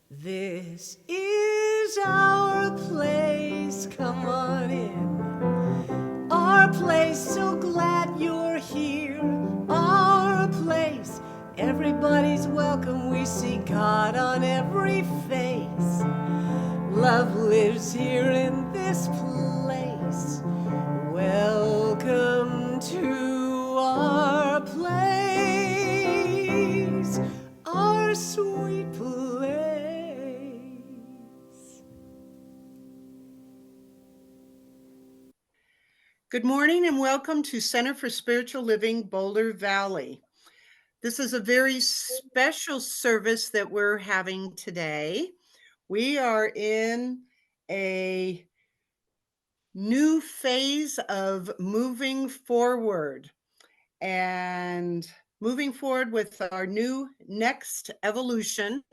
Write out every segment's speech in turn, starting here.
This is our place, come on in. Our place, so glad you're here. Our place, everybody's welcome. We see God on every face. Love lives here in this place. Welcome to our place, our sweet place. Good morning and welcome to Center for Spiritual Living, Boulder Valley. This is a very special service that we're having today. We are in a new phase of moving forward with our new next evolution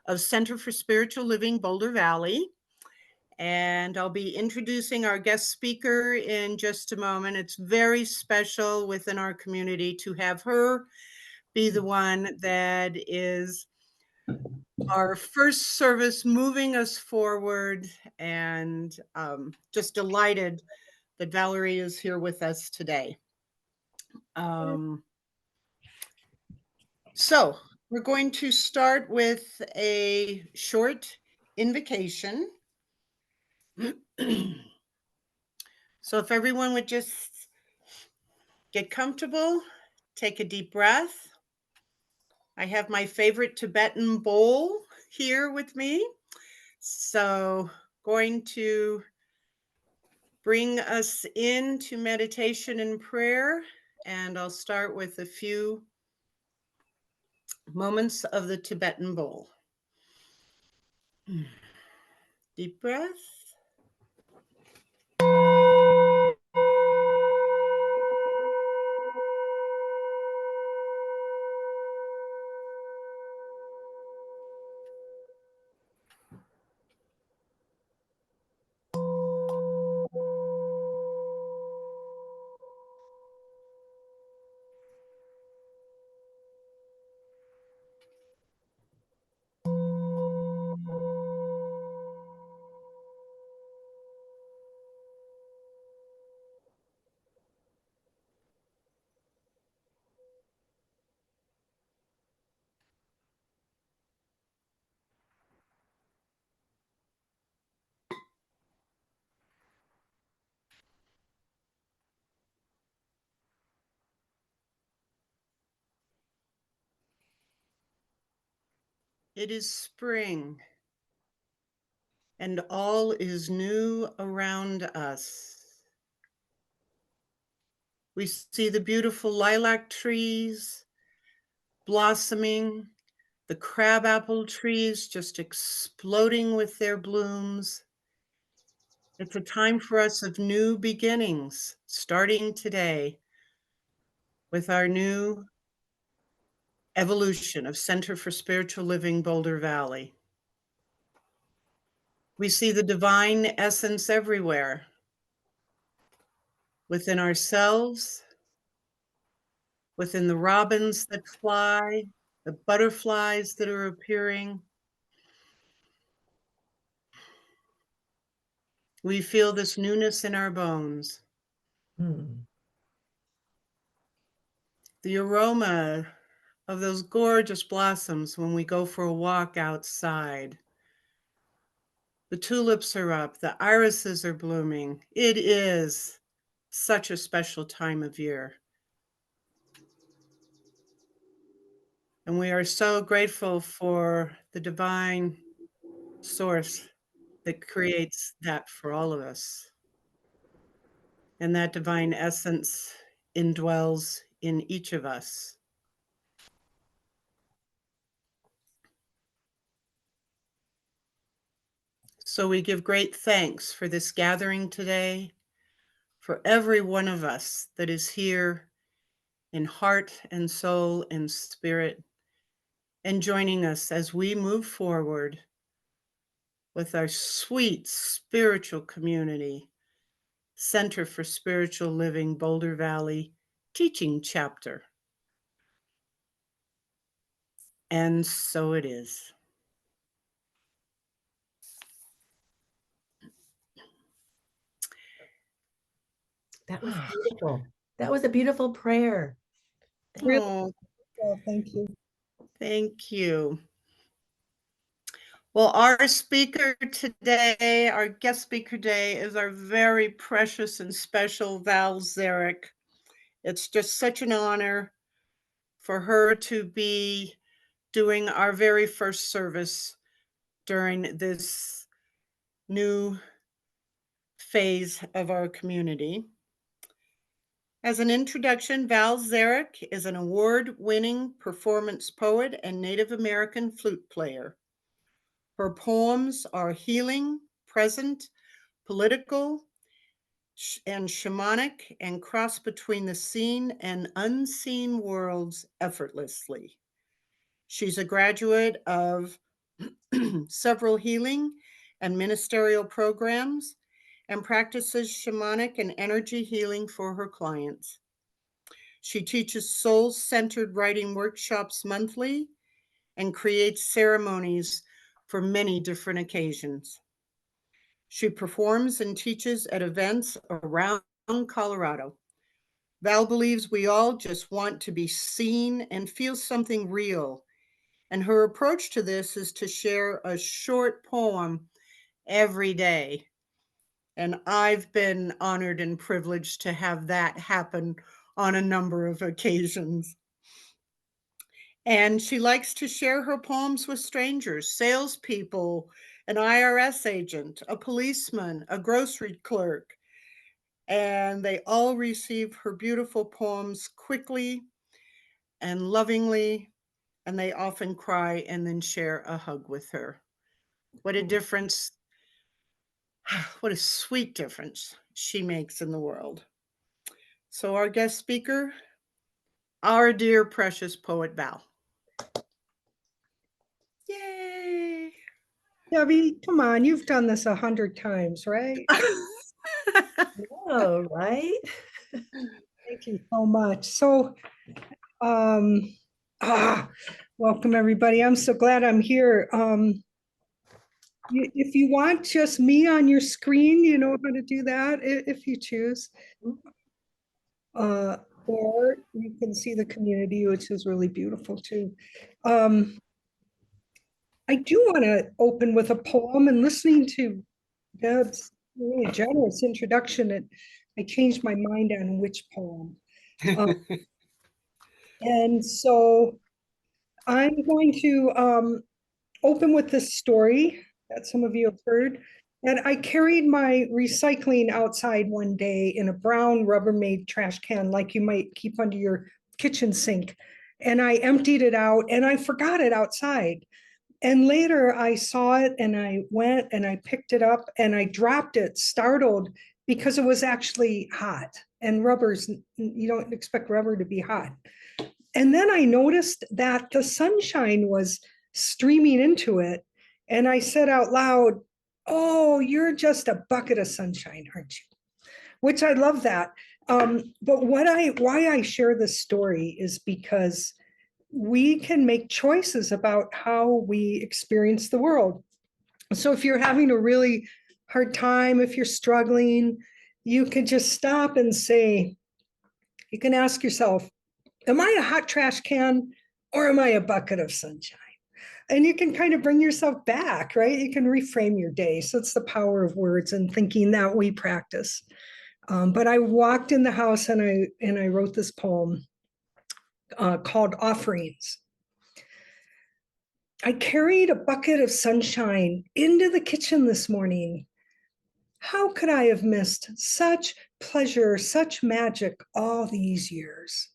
of Center for Spiritual Living, Boulder Valley. And I'll be introducing our guest speaker in just a moment. It's very special within our community to have her be the one that is our first service moving us forward, and just delighted that Valerie is here with us today. So we're going to start with a short invocation. So if everyone would just get comfortable, take a deep breath. I have my favorite Tibetan bowl here with me. So going to bring us into meditation and prayer. And I'll start with a few moments of the Tibetan bowl. Deep breath. It is spring, and all is new around us. We see the beautiful lilac trees blossoming, the crabapple trees just exploding with their blooms. It's a time for us of new beginnings, starting today with our new evolution of Center for Spiritual Living, Boulder Valley. We see the divine essence everywhere, within ourselves, within the robins that fly, the butterflies that are appearing. We feel this newness in our bones. The aroma of those gorgeous blossoms when we go for a walk outside. The tulips are up, the irises are blooming. It is such a special time of year. And we are so grateful for the divine source that creates that for all of us. And that divine essence indwells in each of us. So we give great thanks for this gathering today, for every one of us that is here in heart and soul and spirit, and joining us as we move forward with our sweet spiritual community, Center for Spiritual Living, Boulder Valley Teaching Chapter. And so it is. That was beautiful. That was a beautiful prayer. Really Oh, well, thank you. thank you. Well, our speaker today, our guest speaker today, is our very precious and special Val Szarek. It's just such an honor for her to be doing our very first service during this new phase of our community. As an introduction, Val Szarek is an award-winning performance poet and Native American flute player. Her poems are healing, present, political, and shamanic, and cross between the seen and unseen worlds effortlessly. She's a graduate of several healing and ministerial programs and practices shamanic and energy healing for her clients. She teaches soul-centered writing workshops monthly and creates ceremonies for many different occasions. She performs and teaches at events around Colorado. Val believes we all just want to be seen and feel something real. And her approach to this is to share a short poem every day. And I've been honored and privileged to have that happen on a number of occasions. And she likes to share her poems with strangers, salespeople, an IRS agent, a policeman, a grocery clerk. And they all receive her beautiful poems quickly and lovingly, and they often cry and then share a hug with her. What a difference, what a sweet difference she makes in the world. So our guest speaker, our dear precious poet Val. Yay! Debbie, come on, you've done this 100 times, right? Oh, right? Thank you so much. So, um, welcome everybody. I'm so glad I'm here. If you want just me on your screen, you know how to do that if you choose. Or you can see the community, which is really beautiful too. I do want to open with a poem, and listening to Deb's really generous introduction, I changed my mind on which poem. And so I'm going to open with this story that some of you have heard. And I carried my recycling outside one day in a brown Rubbermaid trash can, like you might keep under your kitchen sink. And I emptied it out and I forgot it outside. And later I saw it and I went and I picked it up and I dropped it, startled, because it was actually hot. And rubbers, you don't expect rubber to be hot. And then I noticed that the sunshine was streaming into it. And I said out loud, "Oh, you're just a bucket of sunshine, aren't you?" Which I love that. But why I share this story is because we can make choices about how we experience the world. So if you're having a really hard time, if you're struggling, you can just stop and say, you can ask yourself, am I a hot trash can or am I a bucket of sunshine? And you can kind of bring yourself back, right? You can reframe your day. So it's the power of words and thinking that we practice. But I walked in the house and I wrote this poem called Offerings. I carried a bucket of sunshine into the kitchen this morning. How could I have missed such pleasure, such magic all these years?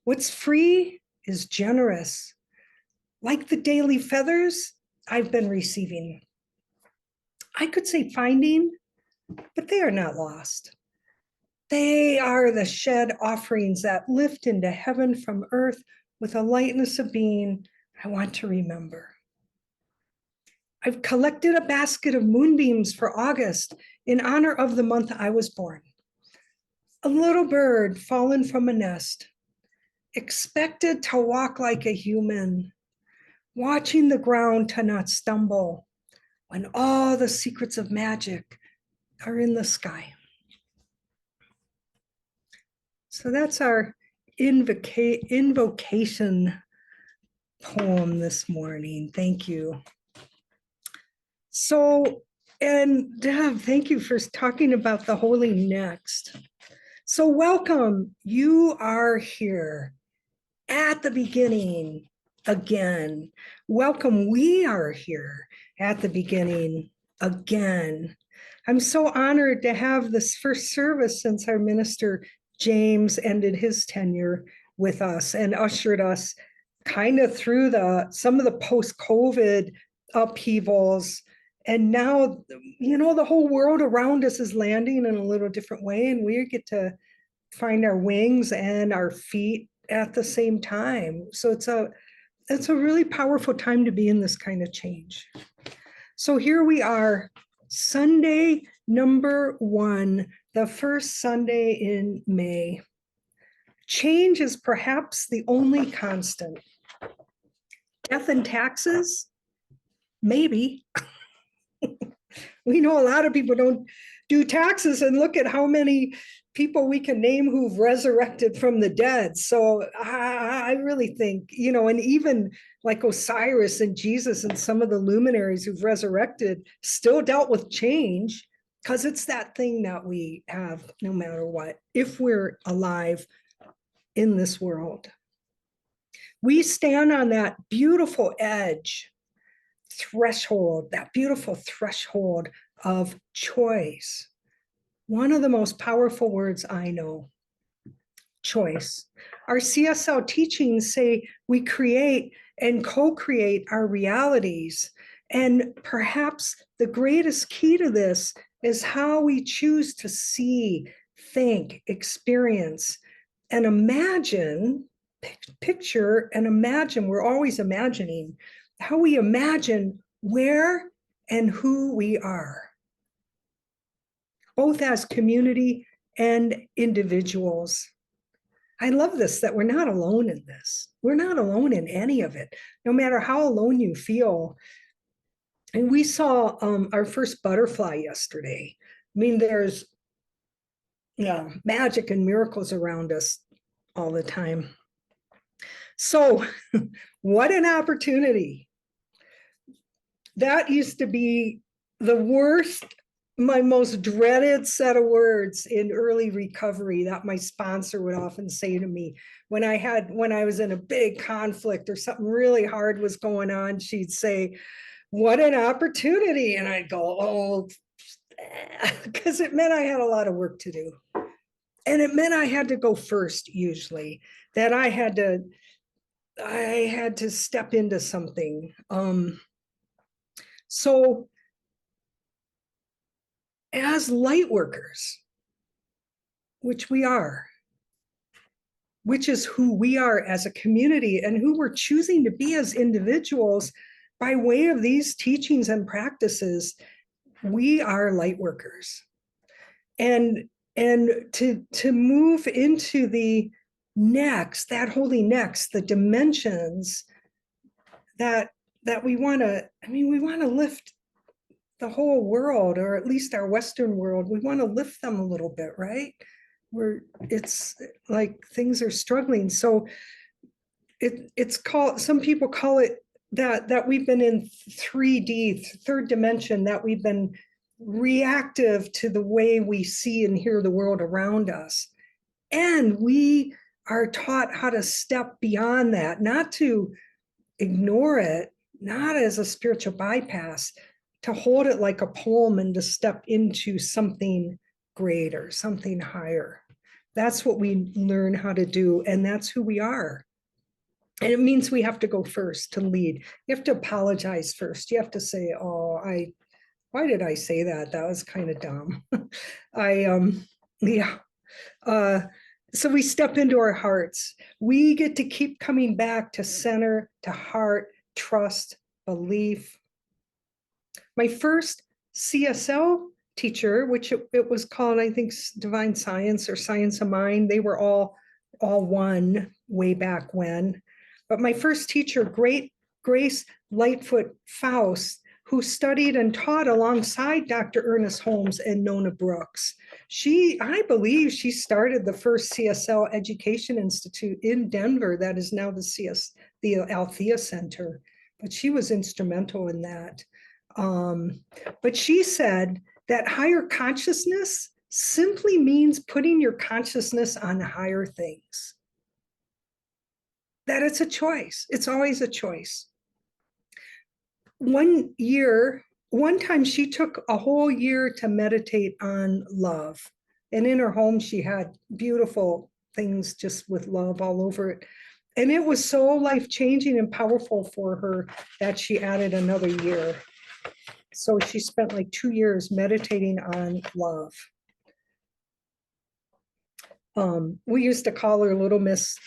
What's free is generous. Like the daily feathers I've been receiving. I could say finding, but they are not lost. They are the shed offerings that lift into heaven from earth with a lightness of being I want to remember. I've collected a basket of moonbeams for August in honor of the month I was born. A little bird fallen from a nest, expected to walk like a human, watching the ground to not stumble when all the secrets of magic are in the sky. So that's our invocation poem this morning. Thank you. So, and Deb, thank you for talking about the holy next. So welcome, you are here at the beginning again. Welcome, we are here at the beginning again. I'm so honored to have this first service since our minister James ended his tenure with us and ushered us kind of through some of the post-COVID upheavals. And now, the whole world around us is landing in a little different way, and we get to find our wings and our feet at the same time. So it's a really powerful time to be in this kind of change. So here we are, Sunday number 1, the first Sunday in May. Change is perhaps the only constant. Death and taxes? Maybe. We know a lot of people don't do taxes, and look at how many people we can name who've resurrected from the dead. So I really think, and even like Osiris and Jesus and some of the luminaries who've resurrected still dealt with change, because it's that thing that we have no matter what, if we're alive in this world. We stand on that beautiful edge, threshold, that beautiful threshold of choice. One of the most powerful words I know, choice. Our CSL teachings say we create and co-create our realities. And perhaps the greatest key to this is how we choose to see, think, experience, and imagine, picture and imagine, we're always imagining, how we imagine where and who we are, both as community and individuals. I love this, that we're not alone in this. We're not alone in any of it, no matter how alone you feel. And we saw our first butterfly yesterday. I mean, there's magic and miracles around us all the time. So what an opportunity. That used to be the worst, my most dreaded set of words in early recovery that my sponsor would often say to me when I was in a big conflict or something really hard was going on. She'd say, "What an opportunity." And I'd go, "Oh," because it meant I had a lot of work to do. And it meant I had to go first, usually, that I had to step into something. So as light workers, which we are, which is who we are as a community and who we're choosing to be as individuals by way of these teachings and practices, we are light workers. And to move into the next, that holy next, the dimensions that we want to, we want to lift the whole world, or at least our Western world. We want to lift them a little bit, right? It's like things are struggling. So it's called, some people call it that we've been in 3D, third dimension, that we've been reactive to the way we see and hear the world around us. And we are taught how to step beyond that, not to ignore it, not as a spiritual bypass, to hold it like a poem and to step into something greater, something higher. That's what we learn how to do, and that's who we are. And it means we have to go first to lead. You have to apologize first. You have to say, "Oh, why did I say that? That was kind of dumb." So we step into our hearts. We get to keep coming back to center, to heart, trust, belief. My first CSL teacher, which it was called, I think, Divine Science or Science of Mind, they were all one way back when. But my first teacher, Great Grace Lightfoot Faust, who studied and taught alongside Dr. Ernest Holmes and Nona Brooks. I believe she started the first CSL Education Institute in Denver that is now the Althea Center, but she was instrumental in that. But she said that higher consciousness simply means putting your consciousness on higher things. That it's a choice. It's always a choice. One time she took a whole year to meditate on love. And in her home, she had beautiful things just with love all over it. And it was so life-changing and powerful for her that she added another year. So she spent like 2 years meditating on love. We used to call her Little Miss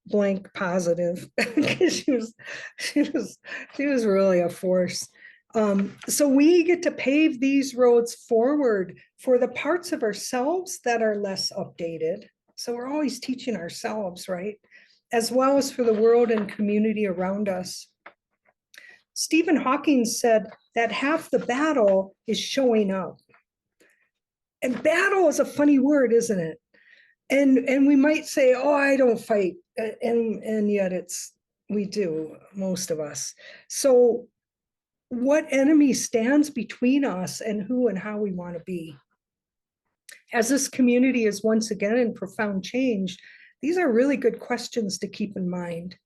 Blank Positive because she was really a force. So we get to pave these roads forward for the parts of ourselves that are less updated. So we're always teaching ourselves, right? As well as for the world and community around us. Stephen Hawking said that half the battle is showing up. And battle is a funny word, isn't it? And we might say, oh, I don't fight. And yet we do, most of us. So what enemy stands between us and who and how we want to be? As this community is once again in profound change, these are really good questions to keep in mind.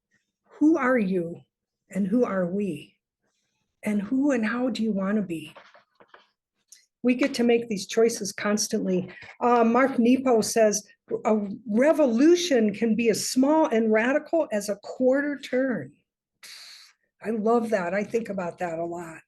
Who are you and who are we? And who and how do you want to be? We get to make these choices constantly. Mark Nepo says, a revolution can be as small and radical as a quarter turn. I love that. I think about that a lot.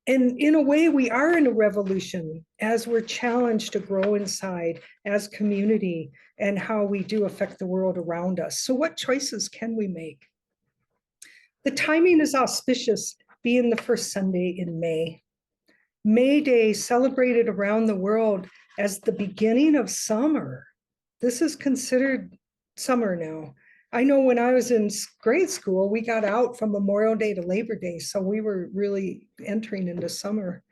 And in a way, we are in a revolution as we're challenged to grow inside as community and how we do affect the world around us. So what choices can we make? The timing is auspicious, being the first Sunday in May. May Day celebrated around the world as the beginning of summer. This is considered summer now. I know when I was in grade school, we got out from Memorial Day to Labor Day, so we were really entering into summer.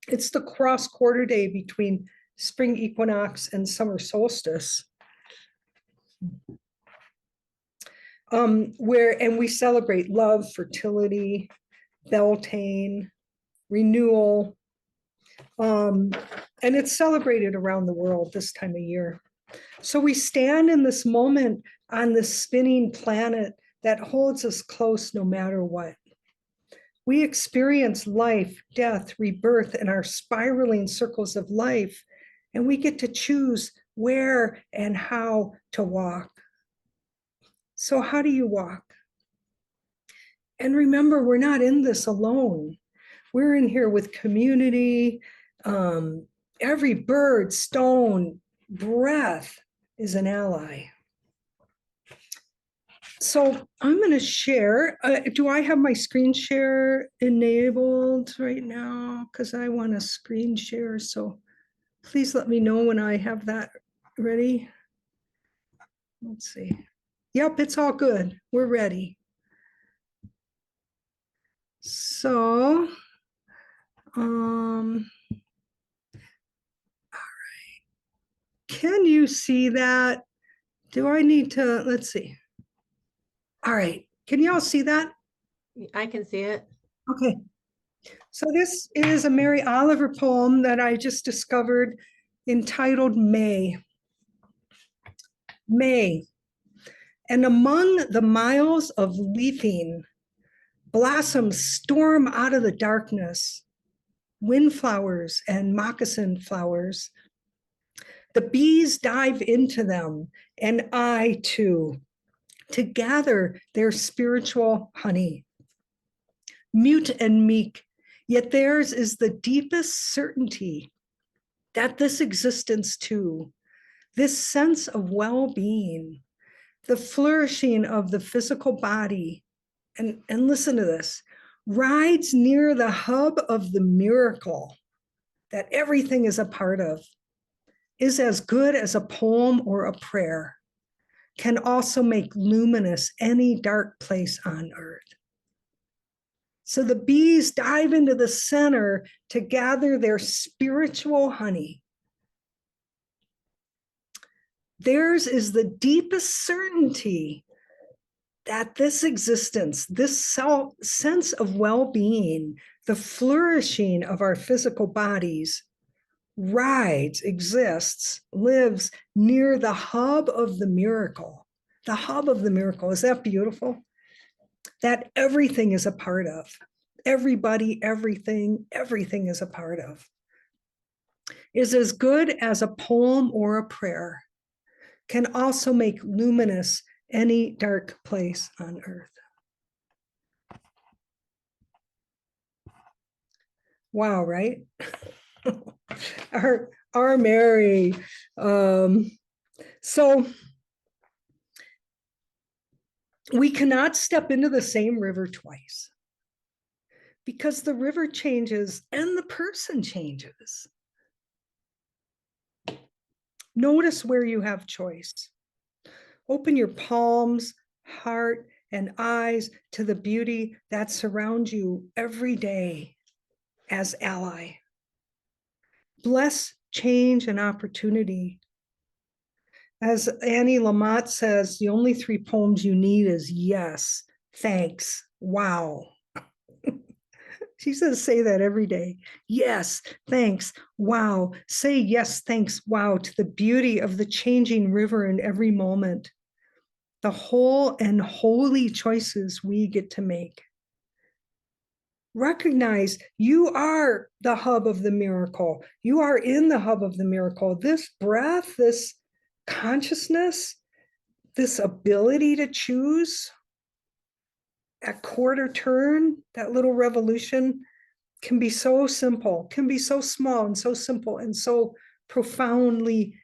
It's the cross quarter day between spring equinox and summer solstice. And we celebrate love, fertility, Beltane, renewal, and it's celebrated around the world this time of year. So we stand in this moment on this spinning planet that holds us close no matter what. We experience life, death, rebirth, and our spiraling circles of life, and we get to choose where and how to walk. So how do you walk? And remember, we're not in this alone. We're in here with community. Every bird, stone, breath is an ally. So I'm going to share. Do I have my screen share enabled right now? Because I want to screen share. So please let me know when I have that ready. Let's see. Yep, it's all good. We're ready. So, all right. Can you see that? Do I need to, let's see. All right, can y'all see that? I can see it. Okay. So this is a Mary Oliver poem that I just discovered entitled May. May. And among the miles of leafing, blossoms storm out of the darkness, windflowers and moccasin flowers. The bees dive into them, and I too, to gather their spiritual honey. Mute and meek, yet theirs is the deepest certainty that this existence too, this sense of well-being, the flourishing of the physical body, and listen to this, rides near the hub of the miracle that everything is a part of, is as good as a poem or a prayer, can also make luminous any dark place on earth. So the bees dive into the center to gather their spiritual honey. Theirs is the deepest certainty that this existence, this sense of well-being, the flourishing of our physical bodies, rides, exists, lives near the hub of the miracle. The hub of the miracle. Is that beautiful? That everything is a part of. Everybody, everything is a part of. Is as good as a poem or a prayer. Can also make luminous any dark place on earth. Wow, right? our Mary. So we cannot step into the same river twice because the river changes and the person changes. Notice where you have choice. Open your palms, heart, and eyes to the beauty that surrounds you every day as ally. Bless change and opportunity. As Annie Lamott says, the only 3 poems you need is yes, thanks, wow. She says, say that every day. Yes, thanks, wow. Say yes, thanks, wow, to the beauty of the changing river in every moment. The whole and holy choices we get to make. Recognize you are the hub of the miracle. You are in the hub of the miracle. This breath, this consciousness, this ability to choose, that quarter turn, that little revolution can be so simple, can be so small and so simple and so profoundly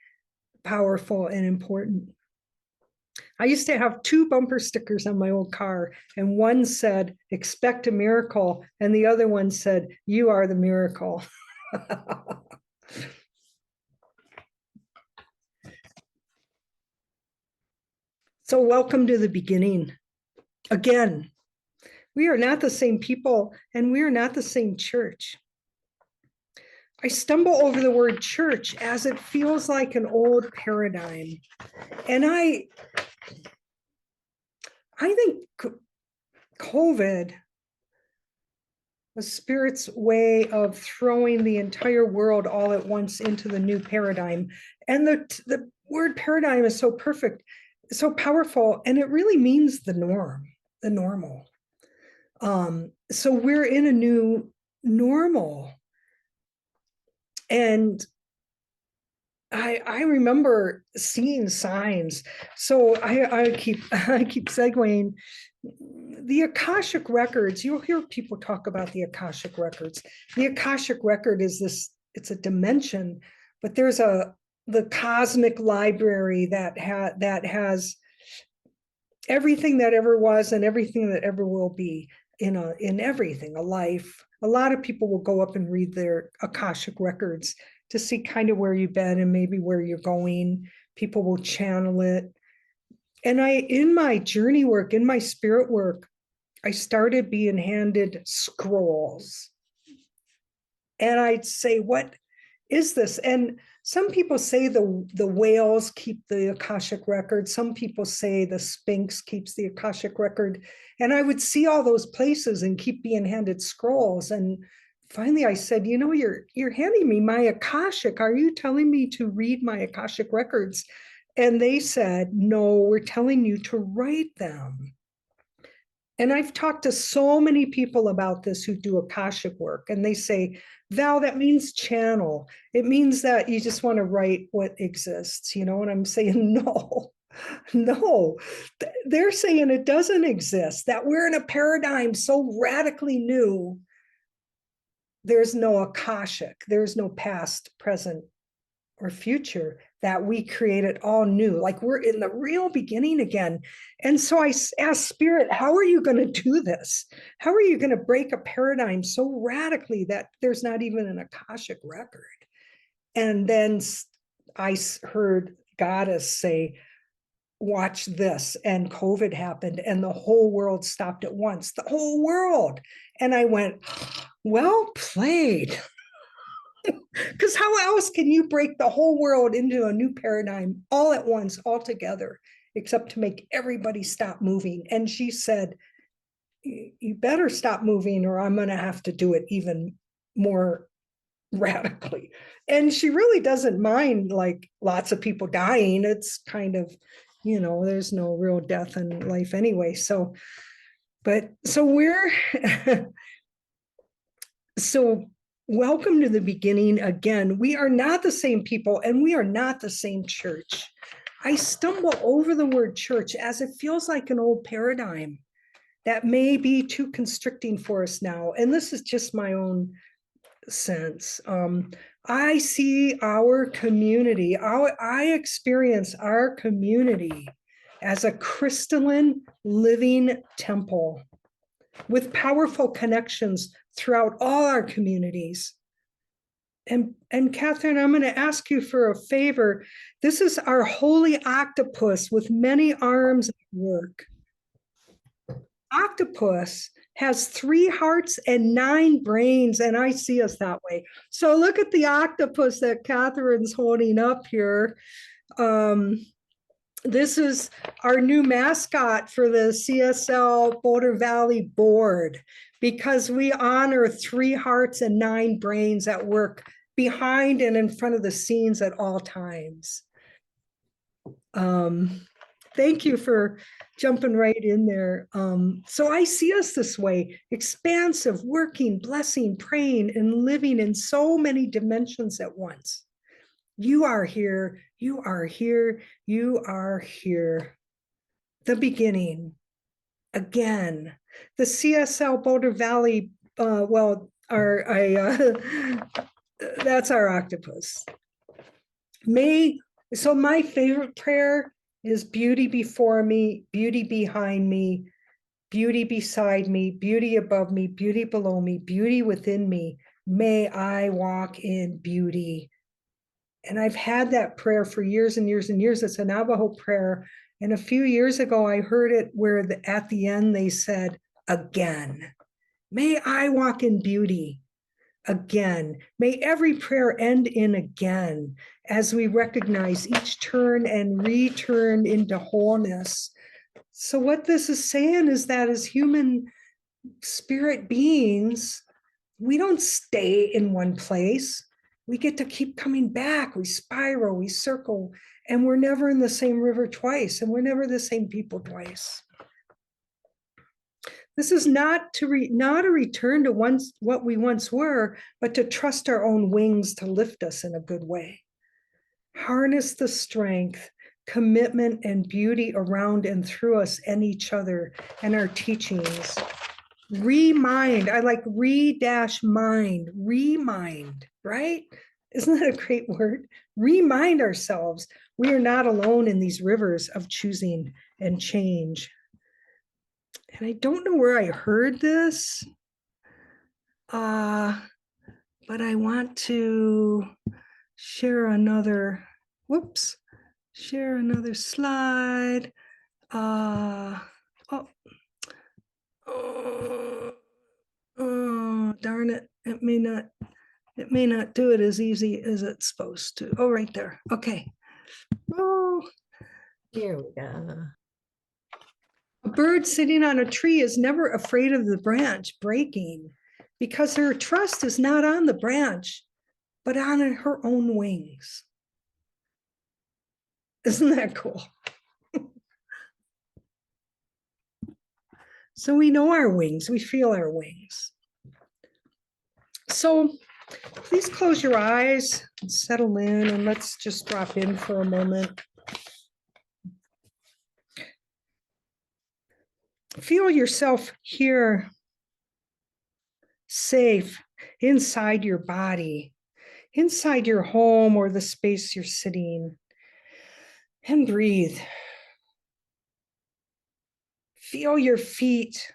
powerful and important. I used to have 2 bumper stickers on my old car, and one said, expect a miracle, and the other one said, you are the miracle. So welcome to the beginning. Again, we are not the same people, and we are not the same church. I stumble over the word church as it feels like an old paradigm. And I think COVID was Spirit's way of throwing the entire world all at once into the new paradigm. And the word paradigm is so perfect, so powerful, and it really means the norm, the normal. So we're in a new normal. And I remember seeing signs. So I keep segueing. The Akashic records, you'll hear people talk about the Akashic records. The Akashic record is this, it's a dimension, but there's the cosmic library that has everything that ever was and everything that ever will be in everything, a life. A lot of people will go up and read their Akashic records to see kind of where you've been and maybe where you're going. People will channel it. And in my journey work, in my spirit work, I started being handed scrolls. And I'd say, what is this? And some people say the whales keep the Akashic record. Some people say the Sphinx keeps the Akashic record. And I would see all those places and keep being handed scrolls. And finally I said, you know, you're handing me my Akashic. Are you telling me to read my Akashic records? And they said, no, we're telling you to write them. And I've talked to so many people about this who do Akashic work, and they say, Val, that means channel. It means that you just want to write what exists, you know? And I'm saying, no, no. They're saying it doesn't exist, that we're in a paradigm so radically new. There's no Akashic, there's no past, present, or future, that we created all new, like we're in the real beginning again. And so I asked Spirit, how are you going to do this? How are you going to break a paradigm so radically that there's not even an Akashic record? And then I heard Goddess say, watch this, and COVID happened and the whole world stopped at once, the whole world. And I went, well played. Because how else can you break the whole world into a new paradigm all at once, all together, except to make everybody stop moving? And she said, you better stop moving or I'm going to have to do it even more radically. And she really doesn't mind like lots of people dying. It's kind of, there's no real death in life anyway. So we're, so welcome to the beginning again. We are not the same people and we are not the same church. I stumble over the word church as it feels like an old paradigm that may be too constricting for us now. And this is just my own sense. I see our community, I experience our community as a crystalline living temple with powerful connections throughout all our communities. And Catherine, I'm going to ask you for a favor. This is our holy octopus with many arms at work. Octopus has 3 hearts and 9 brains, and I see us that way. So look at the octopus that Catherine's holding up here. This is our new mascot for the CSL Boulder Valley board, because we honor 3 hearts and 9 brains at work behind and in front of the scenes at all times. Thank you for jumping right in there. So I see us this way, expansive, working, blessing, praying, and living in so many dimensions at once. You are here, you are here, you are here. The beginning, again, the CSL Boulder Valley, that's our octopus. So my favorite prayer is beauty before me, beauty behind me, beauty beside me, beauty above me, beauty below me, beauty within me. May I walk in beauty. And I've had that prayer for years and years and years. It's a Navajo prayer. And a few years ago, I heard it where at the end they said, again. May I walk in beauty. Again. May every prayer end in again, as we recognize each turn and return into wholeness. So what this is saying is that as human spirit beings, we don't stay in one place. We get to keep coming back. We spiral, we circle, and we're never in the same river twice, and we're never the same people twice. This is not a return to what we once were, but to trust our own wings to lift us in a good way. Harness the strength, commitment, and beauty around and through us and each other and our teachings. Remind, I like re-mind, remind, right? Isn't that a great word? Remind ourselves we are not alone in these rivers of choosing and change. And I don't know where I heard this, but I want to share another slide. Oh, darn it. It may not do it as easy as it's supposed to. Oh, right there. Okay. Oh, Here we go. a bird sitting on a tree is never afraid of the branch breaking because her trust is not on the branch, but on her own wings. Isn't that cool? So we know our wings, we feel our wings. So please close your eyes and settle in, and let's just drop in for a moment. Feel yourself here, safe, inside your body, inside your home or the space you're sitting, and breathe. Feel your feet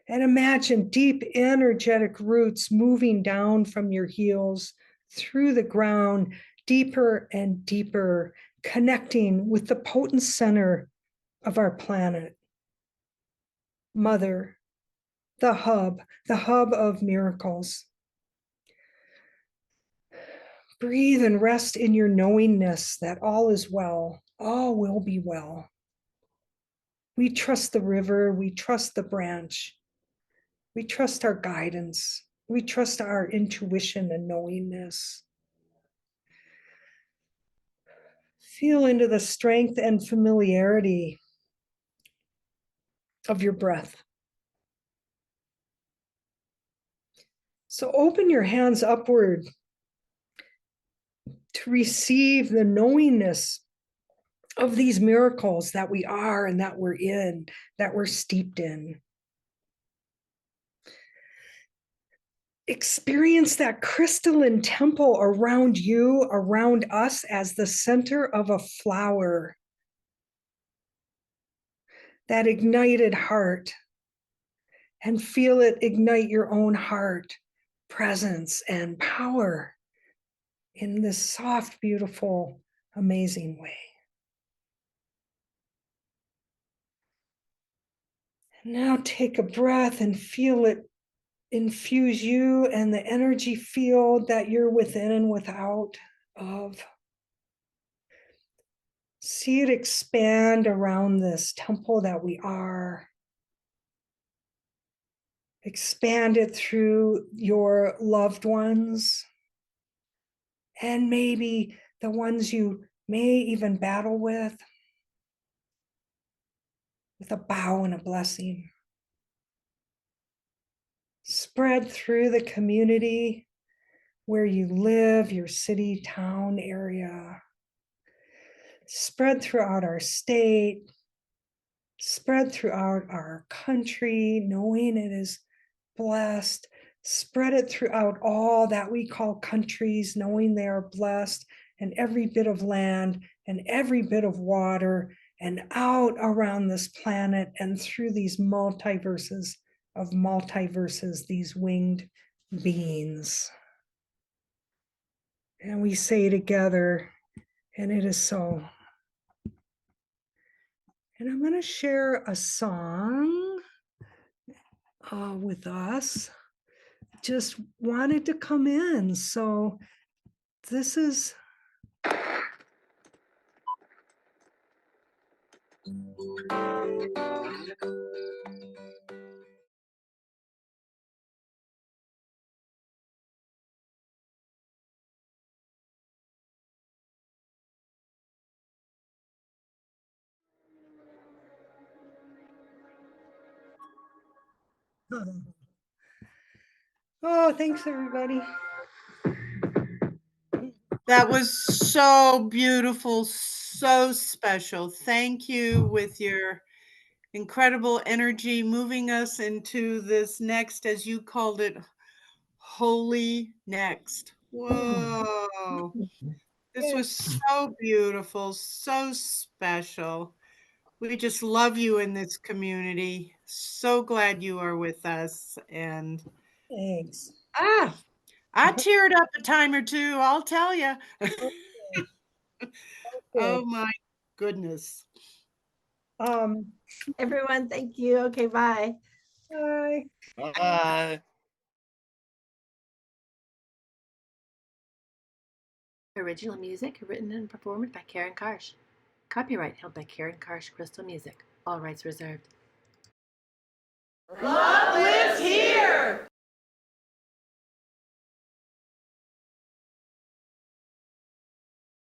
and imagine deep energetic roots moving down from your heels through the ground, deeper and deeper, connecting with the potent center of our planet, Mother, the hub of miracles. Breathe and rest in your knowingness that all is well, all will be well. We trust the river, we trust the branch, we trust our guidance, we trust our intuition and knowingness. Feel into the strength and familiarity of your breath. So open your hands upward to receive the knowingness of these miracles that we are and that we're in, that we're steeped in. Experience that crystalline temple around you, around us, as the center of a flower. That ignited heart, and feel it ignite your own heart, presence, and power in this soft, beautiful, amazing way. And now take a breath and feel it infuse you and the energy field that you're within and without of. See it expand around this temple that we are. Expand it through your loved ones, and maybe the ones you may even battle with a bow and a blessing. Spread through the community where you live, your city, town, area. Spread throughout our state, spread throughout our country, knowing it is blessed. Spread it throughout all that we call countries, knowing they are blessed, and every bit of land and every bit of water, and out around this planet and through these multiverses of multiverses, these winged beings. And we say together, and it is so. And I'm going to share a song with us. Just wanted to come in. So this is. Oh, thanks, everybody. That was so beautiful, so special. Thank you with your incredible energy moving us into this next, as you called it, holy next. Whoa. This was so beautiful, so special. We just love you in this community. So glad you are with us. And Thanks. I teared up a time or two, I'll tell you. Oh my goodness. Everyone, thank you. Okay, bye. Bye. Bye. Original music written and performed by Karen Karsh. Copyright held by Karen Karsh Crystal Music. All rights reserved.